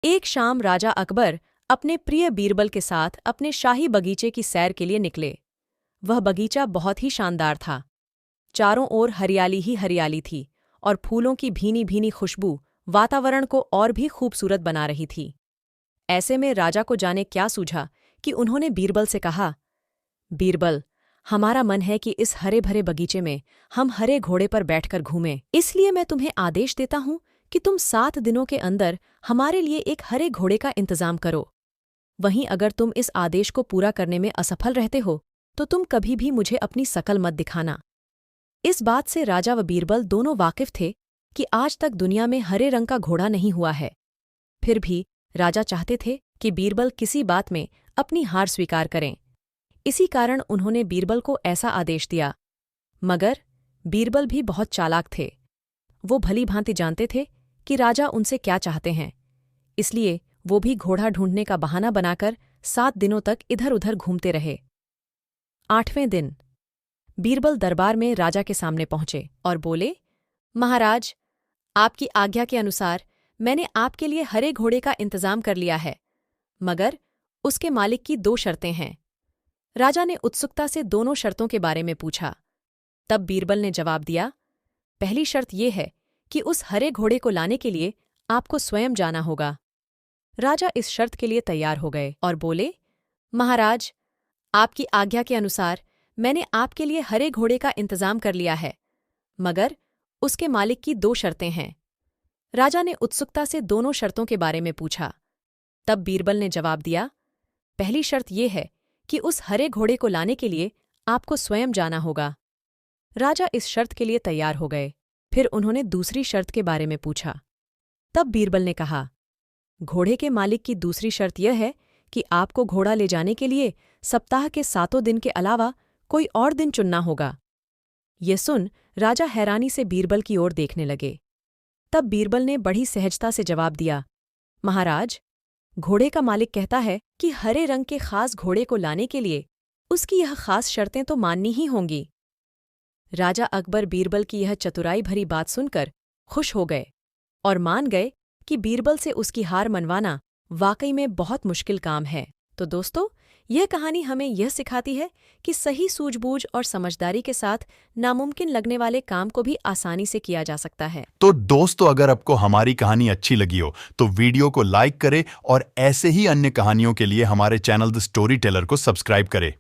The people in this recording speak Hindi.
एक शाम राजा अकबर अपने प्रिय बीरबल के साथ अपने शाही बगीचे की सैर के लिए निकले। वह बगीचा बहुत ही शानदार था। चारों ओर हरियाली ही हरियाली थी और फूलों की भीनी भीनी खुशबू वातावरण को और भी खूबसूरत बना रही थी। ऐसे में राजा को जाने क्या सूझा कि उन्होंने बीरबल से कहा, बीरबल, हमारा मन है कि इस हरे भरे बगीचे में हम हरे घोड़े पर बैठकर घूमें। इसलिए मैं तुम्हें आदेश देता हूं कि तुम 7 दिनों के अंदर हमारे लिए एक हरे घोड़े का इंतजाम करो। वहीं अगर तुम इस आदेश को पूरा करने में असफल रहते हो तो तुम कभी भी मुझे अपनी शकल मत दिखाना। इस बात से राजा व बीरबल दोनों वाकिफ थे कि आज तक दुनिया में हरे रंग का घोड़ा नहीं हुआ है। फिर भी राजा चाहते थे कि बीरबल किसी बात में अपनी हार स्वीकार करें। इसी कारण उन्होंने बीरबल को ऐसा आदेश दिया। मगर बीरबल भी बहुत चालाक थे। वो भली भांति जानते थे कि राजा उनसे क्या चाहते हैं, इसलिए वो भी घोड़ा ढूंढने का बहाना बनाकर 7 दिनों तक इधर उधर घूमते रहे। 8वें दिन बीरबल दरबार में राजा के सामने पहुंचे और बोले, महाराज, आपकी आज्ञा के अनुसार मैंने आपके लिए हरे घोड़े का इंतजाम कर लिया है, मगर उसके मालिक की 2 शर्तें हैं। राजा ने उत्सुकता से दोनों शर्तों के बारे में पूछा। तब बीरबल ने जवाब दिया, पहली शर्त यह है कि उस हरे घोड़े को लाने के लिए आपको स्वयं जाना होगा। राजा इस शर्त के लिए तैयार हो गए और बोले, महाराज, आपकी आज्ञा के अनुसार मैंने आपके लिए हरे घोड़े का इंतजाम कर लिया है, मगर उसके मालिक की 2 शर्तें हैं। राजा ने उत्सुकता से दोनों शर्तों के बारे में पूछा। तब बीरबल ने जवाब दिया, पहली शर्त यह है कि उस हरे घोड़े को लाने के लिए आपको स्वयं जाना होगा। राजा इस शर्त के लिए तैयार हो गए। फिर उन्होंने दूसरी शर्त के बारे में पूछा। तब बीरबल ने कहा, घोड़े के मालिक की दूसरी शर्त यह है कि आपको घोड़ा ले जाने के लिए सप्ताह के 7 दिन के अलावा कोई और दिन चुनना होगा। ये सुन राजा हैरानी से बीरबल की ओर देखने लगे। तब बीरबल ने बड़ी सहजता से जवाब दिया, महाराज, घोड़े का मालिक कहता है कि हरे रंग के खास घोड़े को लाने के लिए उसकी यह खास शर्तें तो माननी ही होंगी। राजा अकबर बीरबल की यह चतुराई भरी बात सुनकर खुश हो गए और मान गए कि बीरबल से उसकी हार मनवाना वाकई में बहुत मुश्किल काम है। तो दोस्तों, यह कहानी हमें यह सिखाती है कि सही सूझबूझ और समझदारी के साथ नामुमकिन लगने वाले काम को भी आसानी से किया जा सकता है। तो दोस्तों, अगर आपको हमारी कहानी अच्छी लगी हो तो वीडियो को लाइक करें और ऐसे ही अन्य कहानियों के लिए हमारे चैनल द स्टोरी टेलर को सब्सक्राइब करें।